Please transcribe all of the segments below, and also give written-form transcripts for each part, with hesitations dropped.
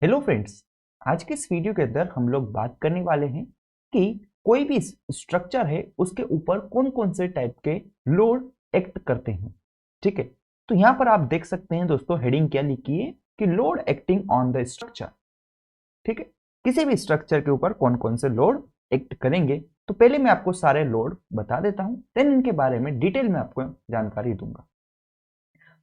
Hello friends. आज के इस वीडियो के अंदर हम लोग बात करने वाले हैं कि कोई भी स्ट्रक्चर है उसके ऊपर कौन कौन से टाइप के लोड एक्ट करते हैं। ठीक है, तो यहाँ पर आप देख सकते हैं दोस्तों, हेडिंग क्या लिखी है कि load acting on the structure. ठीक है, किसी भी स्ट्रक्चर के ऊपर कौन कौन से लोड एक्ट करेंगे। तो पहले मैं आपको सारे लोड बता देता हूं, देन इनके बारे में डिटेल में आपको जानकारी दूंगा।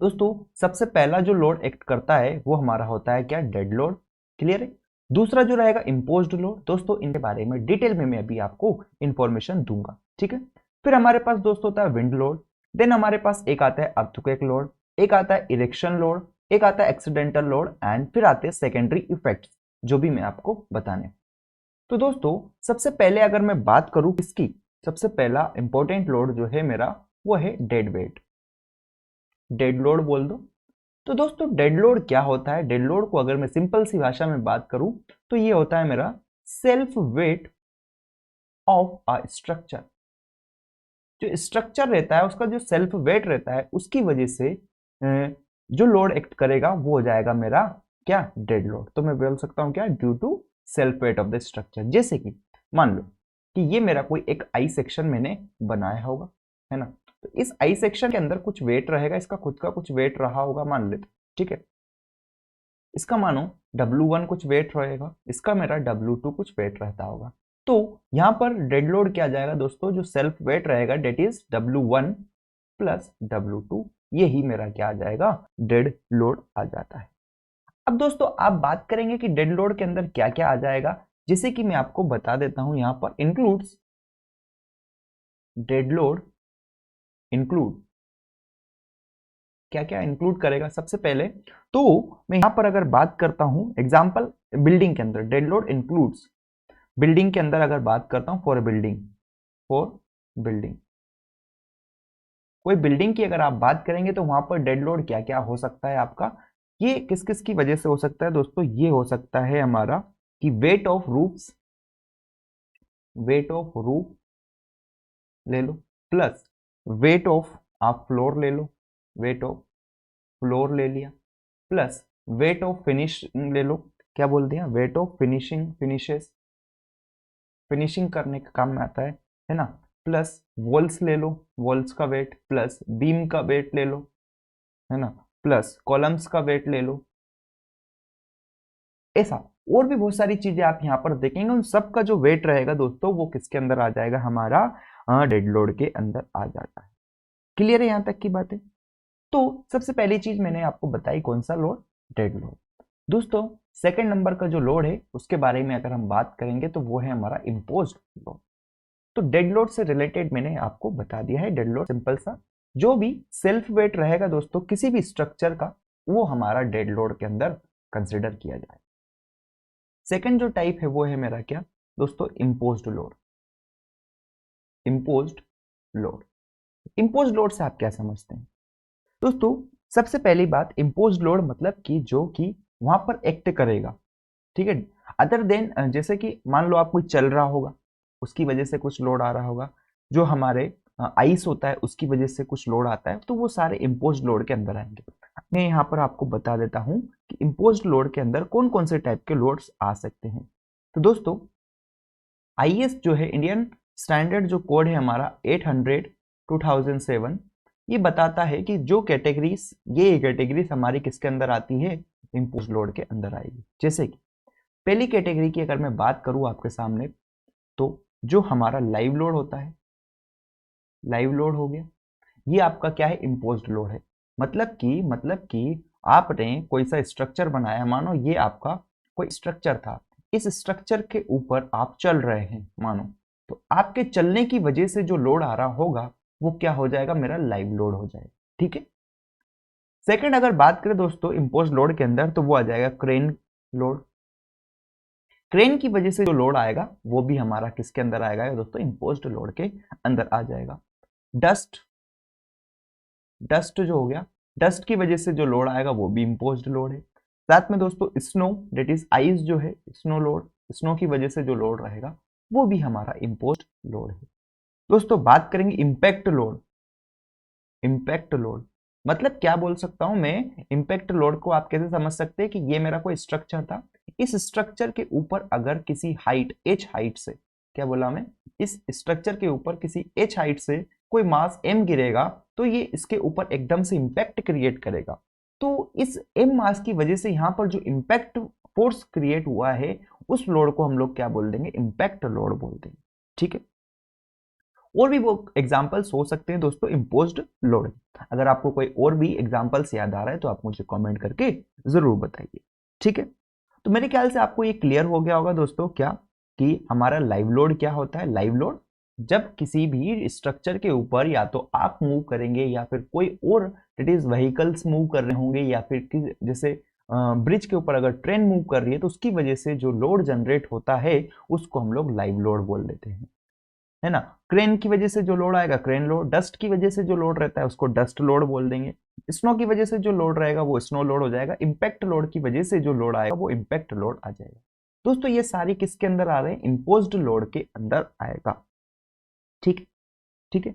दोस्तों, सबसे पहला जो लोड एक्ट करता है वो हमारा होता है क्या, डेड लोड। क्लियर है। दूसरा जो रहेगा इम्पोज्ड लोड। दोस्तों, इनके बारे में डिटेल में मैं अभी आपको इंफॉर्मेशन दूंगा। ठीक है। फिर हमारे पास दोस्तों होता है विंड लोड। देन हमारे पास एक आता है अर्थक्वेक लोड, एक आता है इरेक्शन लोड, एक आता है एक्सीडेंटल लोड, एंड फिर आते हैं सेकेंडरी इफेक्ट्स, जो भी मैं आपको बताने। तो दोस्तों, सबसे पहले अगर मैं बात करूं इसकी, सबसे पहला इंपॉर्टेंट लोड जो है मेरा वो है डेड वेट। डेड लोड बोल दो। तो दोस्तों, डेड लोड क्या होता है? डेड लोड को अगर मैं सिंपल सी भाषा में बात करूं तो ये होता है मेरा self weight of a structure. जो स्ट्रक्चर रहता है उसका जो सेल्फ वेट रहता है उसकी वजह से जो लोड एक्ट करेगा वो हो जाएगा मेरा क्या, डेड लोड। तो मैं बोल सकता हूं क्या, due to self weight of the structure. जैसे कि मान लो कि ये मेरा कोई एक आई सेक्शन मैंने बनाया होगा, है ना। तो इस आई सेक्शन के अंदर कुछ वेट रहेगा, इसका खुद का कुछ वेट रहा होगा मान लेते। ठीक है, इसका मानो W1 कुछ वेट रहेगा, इसका मेरा W2 कुछ वेट रहता होगा। तो यहां पर डेड लोड क्या आ जाएगा दोस्तों, जो सेल्फ वेट रहेगा that is W1 plus W2, यही मेरा क्या आ जाएगा, डेड लोड आ जाता है। अब दोस्तों, आप बात करेंगे कि डेड लोड के अंदर क्या क्या आ जाएगा, जैसे कि मैं आपको बता देता हूं। यहां पर इंक्लूड्स, डेड लोड इंक्लूड क्या क्या इंक्लूड करेगा। सबसे पहले तो मैं यहां पर अगर बात करता हूं एग्जांपल, बिल्डिंग के अंदर डेड लोड इंक्लूड्स, बिल्डिंग के अंदर अगर बात करता हूं फॉर बिल्डिंग, फॉर बिल्डिंग, कोई बिल्डिंग की अगर आप बात करेंगे तो वहां पर डेड लोड क्या क्या हो सकता है आपका। ये किस किस की वजह से हो सकता है दोस्तों, ये हो सकता है हमारा कि weight of roofs, weight of roof ले लो, प्लस वेट ऑफ आप फ्लोर ले लो, वेट ऑफ फ्लोर ले लिया, प्लस वेट ऑफ फिनिशिंग ले लो, क्या बोल दिया, weight of finishing, finishes, finishing करने का काम में आता है ना। प्लस वॉल्स ले लो, वॉल्स का वेट, प्लस बीम का वेट ले लो, है ना, प्लस कॉलम्स का वेट ले लो। ऐसा और भी बहुत सारी चीजें आप यहाँ पर देखेंगे, उन सब का जो वेट रहेगा दोस्तों वो किसके अंदर आ जाएगा, हमारा डेड लोड के अंदर आ जाता है। क्लियर है यहाँ तक की बातें। तो सबसे पहली चीज मैंने आपको बताई कौन सा लोड, डेड लोड। दोस्तों, सेकंड नंबर का जो लोड है उसके बारे में अगर हम बात करेंगे तो वो है हमारा इम्पोज्ड लोड। तो डेड लोड से रिलेटेड मैंने आपको बता दिया है। डेड लोड सिंपल सा, जो भी सेल्फ वेट रहेगा दोस्तों किसी भी स्ट्रक्चर का, वो हमारा डेड लोड के अंदर कंसिडर किया जाए। सेकंड जो टाइप है वो है मेरा क्या दोस्तों, imposed load. Imposed load, imposed load से आप क्या समझते हैं दोस्तों? सबसे पहली बात, इम्पोज्ड लोड मतलब कि जो कि वहां पर एक्ट करेगा, ठीक है, अदर देन, जैसे कि मान लो आप कोई चल रहा होगा, उसकी वजह से कुछ लोड आ रहा होगा, जो हमारे आइस होता है उसकी वजह से कुछ लोड आता है, तो वो सारे इम्पोज्ड लोड के अंदर आएंगे। मैं यहाँ पर आपको बता देता हूँ कि इम्पोज्ड लोड के अंदर कौन कौन से टाइप के लोड्स आ सकते हैं। तो दोस्तों, आईएस जो है, इंडियन स्टैंडर्ड जो कोड है हमारा 800 2007, ये बताता है कि जो कैटेगरीज, ये कैटेगरीज हमारी किसके अंदर आती है, इम्पोज्ड लोड के अंदर आएगी। जैसे कि पहली कैटेगरी की अगर मैं बात करूं आपके सामने, तो जो हमारा लाइव लोड होता है, लाइव लोड हो गया, ये आपका क्या है, इम्पोज्ड लोड है। मतलब कि आपने कोई सा स्ट्रक्चर बनाया, मानो ये आपका कोई स्ट्रक्चर था, इस स्ट्रक्चर के ऊपर आप चल रहे हैं मानो, तो आपके चलने की वजह से जो लोड आ रहा होगा वो क्या हो जाएगा, मेरा लाइव लोड हो जाएगा। ठीक है। सेकंड अगर बात करें दोस्तों इम्पोज्ड लोड के अंदर, तो वो आ जाएगा क्रेन लोड। क्रेन की वजह से जो लोड आएगा वो भी हमारा किसके अंदर आएगा दोस्तों, इम्पोज्ड लोड के अंदर आ जाएगा। डस्ट, डस्ट जो हो गया, डस्ट की वजह से जो लोड आएगा वो भी इम्पोज्ड लोड है। साथ में दोस्तों स्नो, डेट इज आइस जो है, स्नो लोड, स्नो की वजह से जो लोड रहेगा वो भी हमारा इम्पोज्ड लोड है। दोस्तों, बात करेंगे इम्पैक्ट लोड। इम्पैक्ट लोड मतलब क्या बोल सकता हूं मैं, इम्पैक्ट लोड को आप कैसे समझ सकते हैं कि ये मेरा कोई स्ट्रक्चर था, इस स्ट्रक्चर के ऊपर अगर किसी हाइट h हाइट से, क्या बोला मैं, इस स्ट्रक्चर के ऊपर किसी h हाइट से कोई मास m गिरेगा तो ये इसके ऊपर एकदम से इंपैक्ट क्रिएट करेगा। तो इस m मास की वजह से यहाँ पर जो इंपैक्ट फोर्स क्रिएट हुआ है उस लोड को हम लोग क्या बोल देंगे, इंपैक्ट लोड बोल देंगे। ठीक है, और भी वो एग्जांपल्स हो सकते हैं दोस्तों इम्पोज्ड लोड। अगर आपको कोई और भी एग्जांपल्स याद आ रहा है तो आप मुझे कमेंट करके जरूर बताइए। ठीक है, तो मेरे ख्याल से आपको ये क्लियर हो गया होगा दोस्तों, क्या कि हमारा लाइव लोड क्या होता है। लाइव लोड जब किसी भी स्ट्रक्चर के ऊपर या तो आप मूव करेंगे या फिर कोई और इट इज व्हीकल्स मूव कर रहे होंगे, या फिर जैसे ब्रिज के ऊपर अगर ट्रेन मूव कर रही है तो उसकी वजह से जो लोड जनरेट होता है उसको हम लोग लाइव लोड बोल देते हैं, है ना। क्रेन की वजह से जो लोड आएगा क्रेन लोड, डस्ट की वजह से जो लोड रहता है उसको डस्ट लोड बोल देंगे, स्नो की वजह से जो लोड रहेगा वो स्नो लोड हो जाएगा, इंपैक्ट लोड की वजह से जो लोड आएगा वो इंपैक्ट लोड आ जाएगा। दोस्तों ये सारी किसके अंदर आ रहे हैं, इंपोज्ड लोड के अंदर आएगा। ठीक, ठीक है।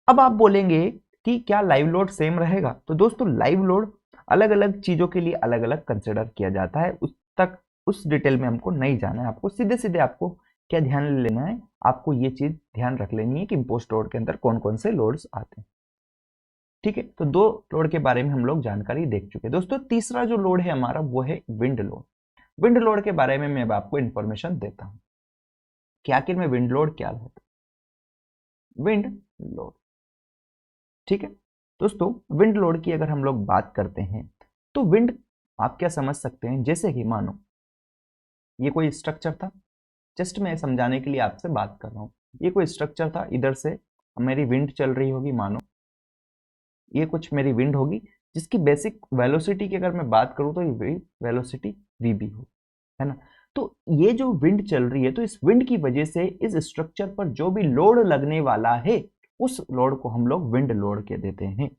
अब आप बोलेंगे कि क्या लाइव लोड सेम रहेगा, तो दोस्तों लाइव लोड अलग अलग चीजों के लिए अलग अलग कंसिडर किया जाता है, उस डिटेल में हमको नहीं जाना है। आपको सीधे सीधे आपको क्या ध्यान लेना है, आपको ये चीज ध्यान रख लेनी है कि इंपोज्ड लोड के अंदर कौन कौन से लोड्स आते हैं। ठीक है, तो दो लोड के बारे में हम लोग जानकारी देख चुके हैं। दोस्तों तीसरा जो लोड है हमारा वो है विंड लोड। विंड लोड के बारे में मैं आपको इंफॉर्मेशन देता हूं कि आखिर में विंड लोड क्या है। विंड लोड, ठीक है दोस्तों, विंड लोड की अगर हम लोग बात करते हैं तो विंड आप क्या समझ सकते हैं, जैसे कि मानो ये कोई स्ट्रक्चर था, जस्ट मैं समझाने के लिए आपसे बात कर रहा हूँ, ये कोई स्ट्रक्चर था, इधर से मेरी विंड चल रही होगी, मानो ये कुछ मेरी विंड होगी जिसकी बेसिक वेलोसिटी की अगर मैं बात करूँ तो ये वेलोसिटी वीबी हो, है ना। तो ये जो विंड चल रही है तो इस विंड की वजह से इस स्ट्रक्चर पर जो भी लोड लगने वाला है उस लोड को हम लोग विंड लोड कह देते हैं।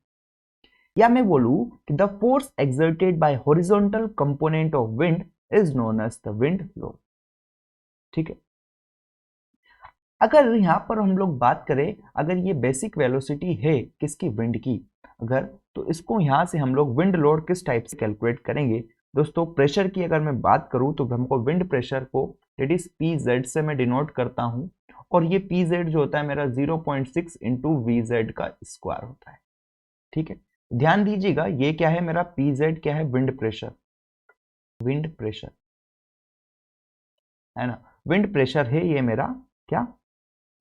या मैं बोलूं कि the force exerted by horizontal component of wind is known as the wind load. ठीक है, अगर यहां पर हम लोग बात करें, अगर ये बेसिक वेलोसिटी है किसकी, विंड की, अगर तो इसको यहां से हम लोग विंड लोड किस टाइप से कैलकुलेट करेंगे दोस्तों। प्रेशर की अगर मैं बात करूं तो हमको विंड प्रेशर को दैट इज पी जेड से मैं डिनोट करता हूं, और ये पी जेड जो होता है मेरा 0.6 इंटू वी जेड का स्क्वायर होता है। ठीक है, ध्यान दीजिएगा ये क्या है मेरा, पी जेड क्या है, विंड प्रेशर, विंड प्रेशर है ना, विंड प्रेशर है ये मेरा क्या,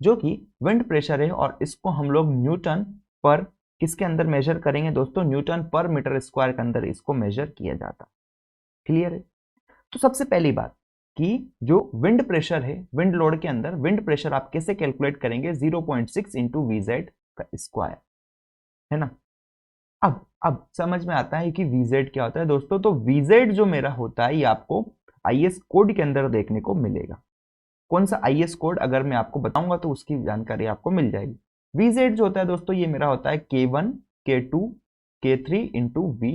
जो कि विंड प्रेशर है, और इसको हम लोग न्यूटन पर किसके अंदर मेजर करेंगे दोस्तों, न्यूटन पर मीटर स्क्वायर के अंदर इसको मेजर किया जाता। क्लियर है। तो सबसे पहली बात कि जो विंड प्रेशर है विंड लोड के अंदर, विंड प्रेशर आप कैसे कैलकुलेट करेंगे, 0.6 इंटू वी जेड का स्क्वायर, है ना। अब समझ में आता है कि वीजेड क्या होता है दोस्तों। तो वीजेड जो मेरा होता है ये आपको आईएस कोड के अंदर देखने को मिलेगा। कौन सा आईएस कोड अगर मैं आपको बताऊंगा तो उसकी जानकारी आपको मिल जाएगी। वीजेड जो होता है दोस्तों ये मेरा होता है K1 K2 K3 into we,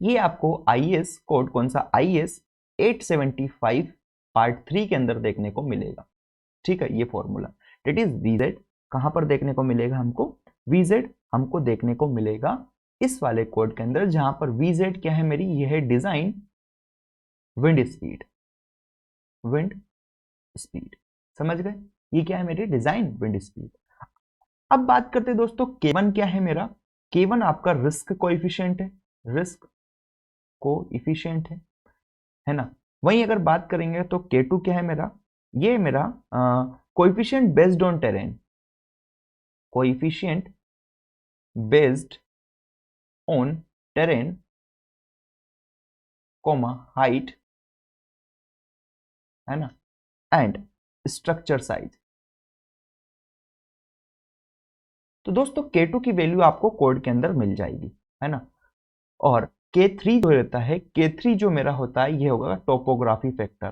ये आपको आईएस कोड कौन सा, आईएस 875 पार्ट 3 के अंदर देखने को मिलेगा। ठीक है, ये फॉर्मूला डेट इज वीजेड कहां पर देखने को मिलेगा हमको, वीजेड हमको देखने को मिलेगा इस वाले कोड के अंदर, जहां पर वीजेड क्या है मेरी, ये है design wind speed, wind speed, समझ गए, ये क्या है मेरी डिजाइन विंड स्पीड। अब बात करते हैं दोस्तों K1 क्या है मेरा, K1 आपका रिस्क कोएफिशिएंट है, रिस्क कोएफिशिएंट है ना। वहीं अगर बात करेंगे तो K2 क्या है मेरा, ये मेरा coefficient based on terrain, coefficient based on terrain comma height, है ना, एंड स्ट्रक्चर साइज। तो दोस्तों K2 की वैल्यू आपको कोड के अंदर मिल जाएगी, है ना। और K3 जो रहता है, K3 जो मेरा होता है ये होगा टोपोग्राफी फैक्टर।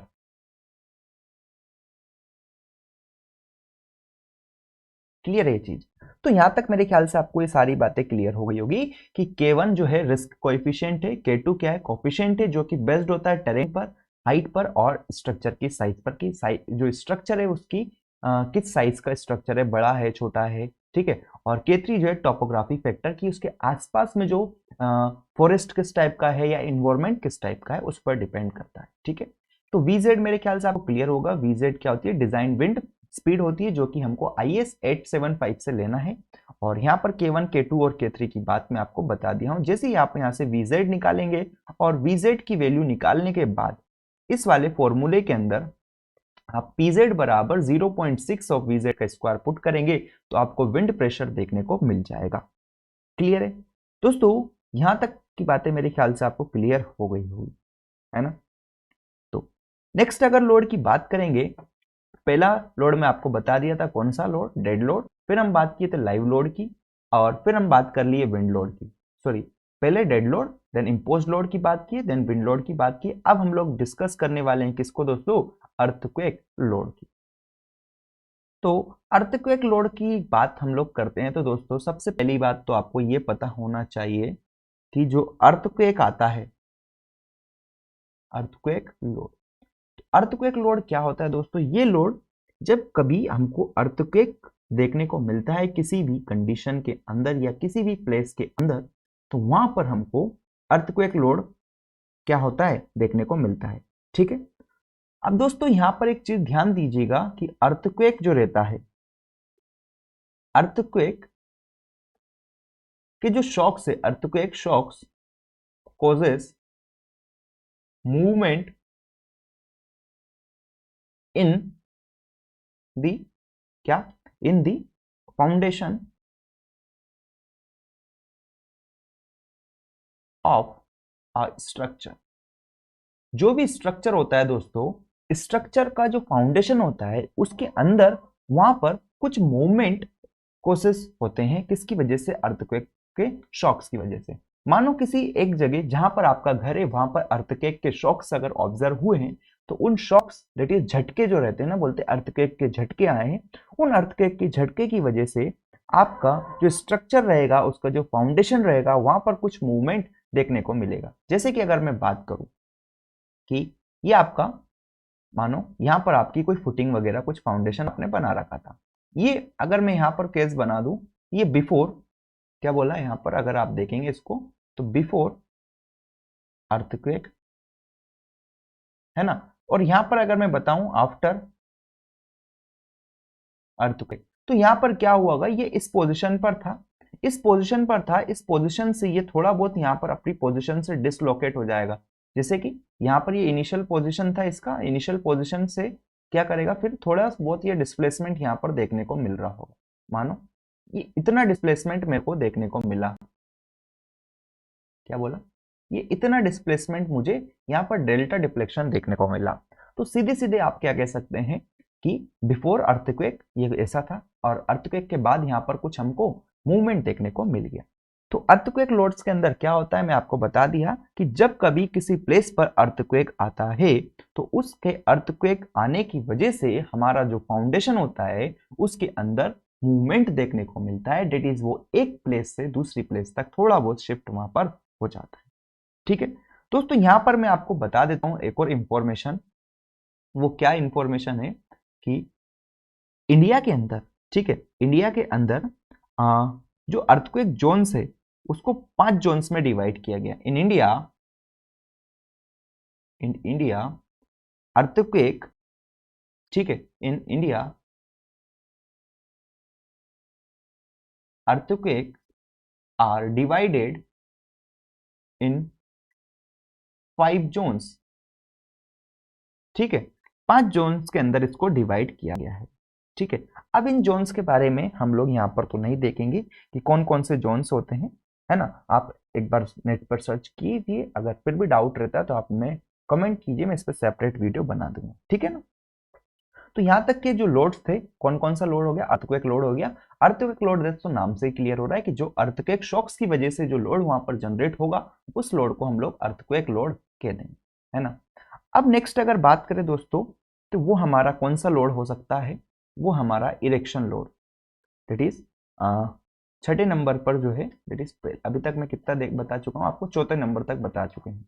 क्लियर है ये चीज। तो यहां तक मेरे ख्याल से आपको ये सारी बातें क्लियर हो गई होगी कि K1 जो है रिस्क कोएफिशिएंट है, K2 क्या है, कोएफिशिएंट है जो कि बेस्ड होता है टेरेन पर, हाइट पर और स्ट्रक्चर की साइज पर, कि जो स्ट्रक्चर है उसकी किस साइज का स्ट्रक्चर है, बड़ा है छोटा है, ठीक है। और K3 जो है टॉपोग्राफी फैक्टर की उसके आसपास में जो फॉरेस्ट किस टाइप का है या इन्वायरमेंट किस टाइप का है उस पर डिपेंड करता है, ठीक है। तो VZ मेरे ख्याल से आपको क्लियर होगा। VZ क्या होती है? डिजाइन विंड स्पीड होती है, जो कि हमको IS 875 से लेना है। और यहाँ पर K1, K2 और K3 की बात मैं आपको बता दिया हूँ। जैसे ही आप यहाँ से VZ निकालेंगे और VZ की वैल्यू निकालने के बाद इस वाले फॉर्मूले के अंदर आप PZ बराबर 0.6 ऑफ VZ का स्क्वायर पुट करेंगे तो आपको विंड प्रेशर देखने को मिल जाएगा। क्लियर है दोस्तों? यहां तक की बातें मेरे ख्याल से आपको क्लियर हो गई होगी, है ना। तो नेक्स्ट अगर लोड की बात करेंगे, पहला लोड मैं आपको बता दिया था, कौन सा लोड? Dead load. फिर हम बात किए थे लाइव लोड की, और फिर हम बात कर लिए विंड लोड की। सॉरी, पहले dead load, then impose load की बात की, देन विंड लोड की बात की। अब हम लोग डिस्कस करने वाले हैं किसको दोस्तों? अर्थक्वेक लोड की। तो अर्थक्वेक लोड की बात हम लोग करते हैं तो दोस्तों सबसे पहली बात तो आपको ये पता होना चाहिए कि जो अर्थक्वेक आता है, अर्थक्वेक लोड, अर्थक्वेक लोड क्या होता है दोस्तों? ये लोड जब कभी हमको अर्थक्वेक देखने को मिलता है किसी भी कंडीशन के अंदर या किसी भी प्लेस के अंदर, तो वहां पर हमको अर्थक्वेक लोड क्या होता है देखने को मिलता है, ठीक है। अब दोस्तों यहां पर एक चीज ध्यान दीजिएगा कि अर्थक्वेक जो रहता है, अर्थक्वेक के जो शॉक्स है, earthquake shocks causes movement in the क्या? In the foundation of a structure. जो भी स्ट्रक्चर होता है दोस्तों, स्ट्रक्चर का जो फाउंडेशन होता है उसके अंदर वहां पर कुछ मूवमेंट कोसेस होते हैं, किसकी वजह से? अर्थक्वेक के शॉक्स की वजह से। मानो किसी एक जगह जहां पर आपका घर है वहां पर अर्थक्वेक के शॉक्स अगर ऑब्जर्व हुए हैं, तो उन शॉक्स दैट इज झटके जो रहते हैं ना, बोलते हैं अर्थक्वेक के झटके आए हैं, उन अर्थक्वेक के झटके की वजह से आपका जो स्ट्रक्चर रहेगा, उसका जो फाउंडेशन रहेगा, वहां पर कुछ मूवमेंट देखने को मिलेगा। जैसे कि अगर मैं बात करूं कि ये आपका, मानो यहां पर आपकी कोई फुटिंग वगैरह कुछ फाउंडेशन आपने बना रखा था, ये अगर मैं यहां पर केस बना दूं, ये बिफोर, क्या बोला यहां पर अगर आप देखेंगे इसको, तो बिफोर अर्थक्वेक, है ना। और यहां पर अगर मैं बताऊं आफ्टर अर्थक्वेक, तो यहां पर क्या हुआ होगा? ये इस पोजीशन पर था, इस पोजीशन पर था, इस पोजीशन से ये थोड़ा बहुत यहां पर अपनी पोजीशन से डिसलोकेट हो जाएगा। जैसे कि यहां पर ये इनिशियल पोजीशन था, इसका इनिशियल पोजीशन से क्या करेगा? फिर थोड़ा बहुत ये डिस्प्लेसमेंट यहां पर देखने को मिल रहा होगा। मानो ये इतना डिस्प्लेसमेंट मेरे को देखने को मिला, क्या बोला? ये इतना डिस्प्लेसमेंट मुझे यहाँ पर डेल्टा डिफ्लेक्शन देखने को मिला। तो सीधे सीधे आप क्या कह सकते हैं कि बिफोर अर्थक्वेक ये ऐसा था, और अर्थक्वेक के बाद यहाँ पर कुछ हमको मूवमेंट देखने को मिल गया। तो अर्थक्वेक लोड्स के अंदर क्या होता है, मैं आपको बता दिया कि जब कभी किसी प्लेस पर अर्थक्वेक आता है, तो उसके अर्थक्वेक आने की वजह से हमारा जो फाउंडेशन होता है उसके अंदर मूवमेंट देखने को मिलता है। डेट इज वो एक प्लेस से दूसरी प्लेस तक थोड़ा बहुत शिफ्ट वहां पर हो जाता है, ठीक है दोस्तों। यहां पर मैं आपको बता देता हूं एक और इंफॉर्मेशन। वो क्या इंफॉर्मेशन है कि इंडिया के अंदर, ठीक है, इंडिया के अंदर जो अर्थक्वेक जोन्स है उसको 5 जोन्स में डिवाइड किया गया। इन इंडिया अर्थक्वेक, ठीक है, in India earthquake are divided in 5 zones, ठीक है, 5 जोन्स के अंदर इसको डिवाइड किया गया है, ठीक है। अब इन जोन्स के बारे में हम लोग यहाँ पर तो नहीं देखेंगे कि कौन कौन से जोन्स होते हैं, है ना। आप एक बार नेट पर सर्च कीजिए, अगर फिर भी डाउट रहता है तो आप हमें कमेंट कीजिए, मैं इस पर सेपरेट वीडियो बना दूंगा, ठीक है ना। तो यहाँ तक के जो लोड्स थे, कौन कौन सा लोड हो गया? अर्थक्वेक लोड हो गया। अर्थक्वेक लोड तो नाम से ही क्लियर हो रहा है कि जो अर्थक्वेक शॉक्स की वजह से जो लोड वहां पर जनरेट होगा, उस लोड को हम लोग अर्थक्वेक लोड कह देंगे, है ना। अब नेक्स्ट अगर बात करें दोस्तों, तो वो हमारा कौन सा लोड हो सकता है? वो हमारा इरेक्शन लोड, दैट इज छठे नंबर पर जो है, दैट इज, अभी तक मैं कितना बता चुका हूँ आपको, चौथे नंबर तक बता चुके हैं।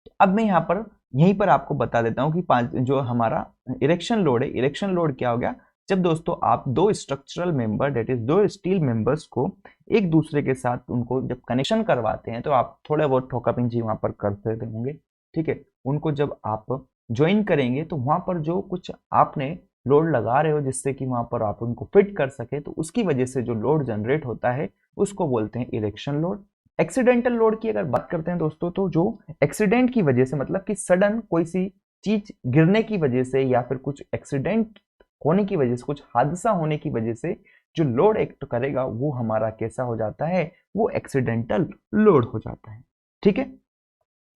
तो अब मैं यहाँ पर यहीं पर आपको बता देता हूँ कि जो हमारा इरेक्शन लोड है, इरेक्शन लोड क्या हो गया? जब दोस्तों आप दो स्ट्रक्चरल मेंबर दैट इज दो स्टील मेंबर्स को एक दूसरे के साथ उनको जब कनेक्शन करवाते हैं तो आप थोड़ा बहुत ठोकापिंची वहां पर करते होंगे, ठीक है। उनको जब आप ज्वाइन करेंगे तो वहां पर जो कुछ आपने लोड लगा रहे हो जिससे कि वहां पर आप उनको फिट कर सके, तो उसकी वजह से जो लोड जनरेट होता है उसको बोलते हैं इरेक्शन लोड। एक्सीडेंटल लोड की अगर बात करते हैं दोस्तों, तो जो एक्सीडेंट की वजह से मतलब कि सडन कोई सी चीज गिरने की वजह से या फिर कुछ एक्सीडेंट होने की वजह से, कुछ हादसा होने की वजह से जो लोड एक्ट करेगा वो हमारा कैसा हो जाता है, वो एक्सीडेंटल लोड हो जाता है, ठीक है।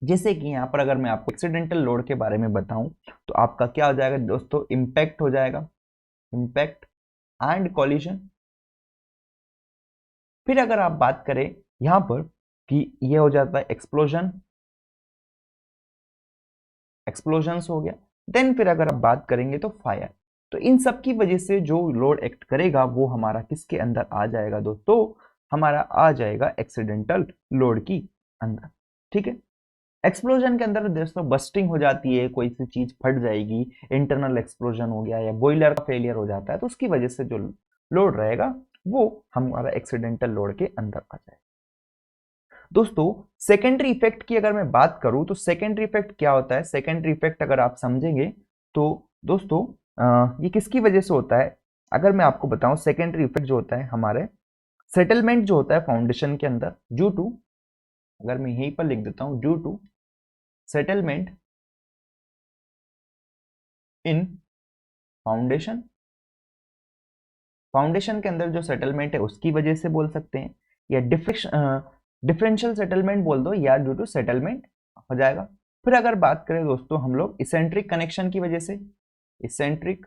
जैसे कि यहां पर अगर मैं आपको एक्सीडेंटल लोड के बारे में बताऊं तो आपका क्या हो जाएगा दोस्तों, इंपैक्ट हो जाएगा, इंपैक्ट एंड कॉलिजन। फिर अगर आप बात करें यहां पर कि ये हो जाता है एक्सप्लोजन, एक्सप्लोजन्स हो गया। देन फिर अगर आप बात करेंगे तो फायर। तो इन सब की वजह से जो लोड एक्ट करेगा वो हमारा किसके अंदर आ जाएगा दोस्तों, हमारा आ जाएगा एक्सीडेंटल लोड की अंदर, ठीक है। एक्सप्लोजन के अंदर दोस्तों बस्टिंग हो जाती है, कोई सी चीज फट जाएगी, इंटरनल एक्सप्लोजन हो गया या बॉयलर का फेलियर हो जाता है, तो उसकी वजह से जो लोड रहेगा वो हमारा एक्सीडेंटल लोड के अंदर आ जाएगा। दोस्तों सेकेंडरी इफेक्ट की अगर मैं बात करूं तो सेकेंडरी इफेक्ट क्या होता है, सेकेंडरी इफेक्ट अगर आप समझेंगे तो दोस्तों ये किसकी वजह से होता है, अगर मैं आपको बताऊं सेकेंडरी इफेक्ट जो होता है हमारे सेटलमेंट जो होता है फाउंडेशन के अंदर ड्यू टू, अगर मैं यहीं पर लिख देता हूं due to settlement in foundation, foundation के अंदर जो सेटलमेंट है उसकी वजह से बोल सकते हैं, या डिफरेंशियल सेटलमेंट बोल दो, या ड्यू टू सेटलमेंट हो जाएगा। फिर अगर बात करें दोस्तों हम लोग इसेंट्रिक कनेक्शन की वजह से, इसेंट्रिक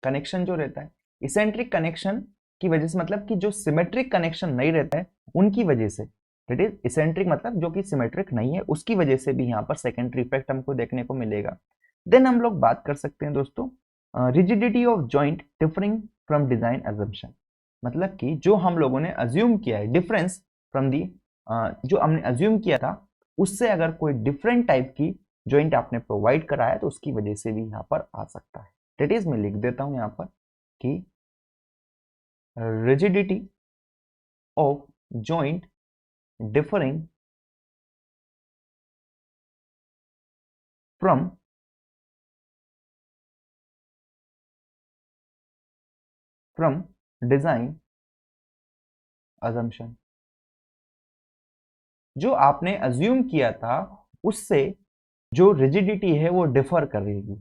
कनेक्शन जो रहता है, इसेंट्रिक कनेक्शन की वजह से मतलब कि जो सिमेट्रिक कनेक्शन नहीं रहता है उनकी वजह से, दैट इज इसेंट्रिक मतलब जो कि सिमेट्रिक नहीं है, उसकी वजह से भी यहाँ पर सेकेंडरी इफेक्ट हमको देखने को मिलेगा। देन हम लोग बात कर सकते हैं दोस्तों rigidity of joint differing from design assumption, मतलब कि जो हम लोगों ने अज्यूम किया है डिफरेंस फ्रॉम दी, जो हमने अज्यूम किया था उससे अगर कोई डिफरेंट टाइप की जॉइंट आपने प्रोवाइड कराया तो उसकी वजह से भी यहाँ पर आ सकता है। दैट इज मैं लिख देता हूं यहाँ पर कि rigidity of joint differing from design assumption, जो आपने अज्यूम किया था उससे जो रिजिडिटी है वो डिफर करेगी,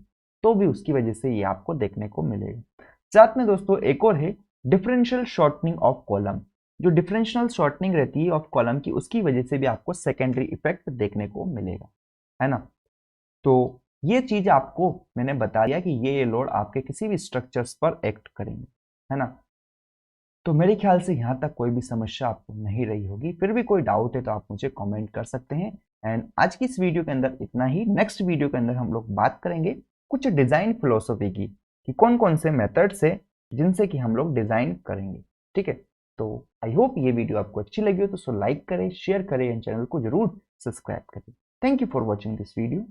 तो भी उसकी वजह से ये आपको देखने को मिलेगा। साथ में दोस्तों एक और है डिफरेंशियल शॉर्टनिंग ऑफ कॉलम, जो डिफरेंशियल शॉर्टनिंग रहती है ऑफ कॉलम की, उसकी वजह से भी आपको सेकेंडरी इफेक्ट देखने को मिलेगा, है ना। तो ये चीज आपको मैंने बता दिया कि ये लोड आपके किसी भी स्ट्रक्चर्स पर एक्ट करेंगे, है ना। तो मेरे ख्याल से यहाँ तक कोई भी समस्या आपको नहीं रही होगी, फिर भी कोई डाउट है तो आप मुझे कमेंट कर सकते हैं। एंड आज की इस वीडियो के अंदर इतना ही। नेक्स्ट वीडियो के अंदर हम लोग बात करेंगे कुछ डिजाइन फिलोसफी की, कि कौन कौन से मेथड्स है जिनसे कि हम लोग डिजाइन करेंगे, ठीक है। तो आई होप ये वीडियो आपको अच्छी लगी हो, तो लाइक करें, शेयर करें एंड चैनल को जरूर सब्सक्राइब करें। Thank you for watching this video.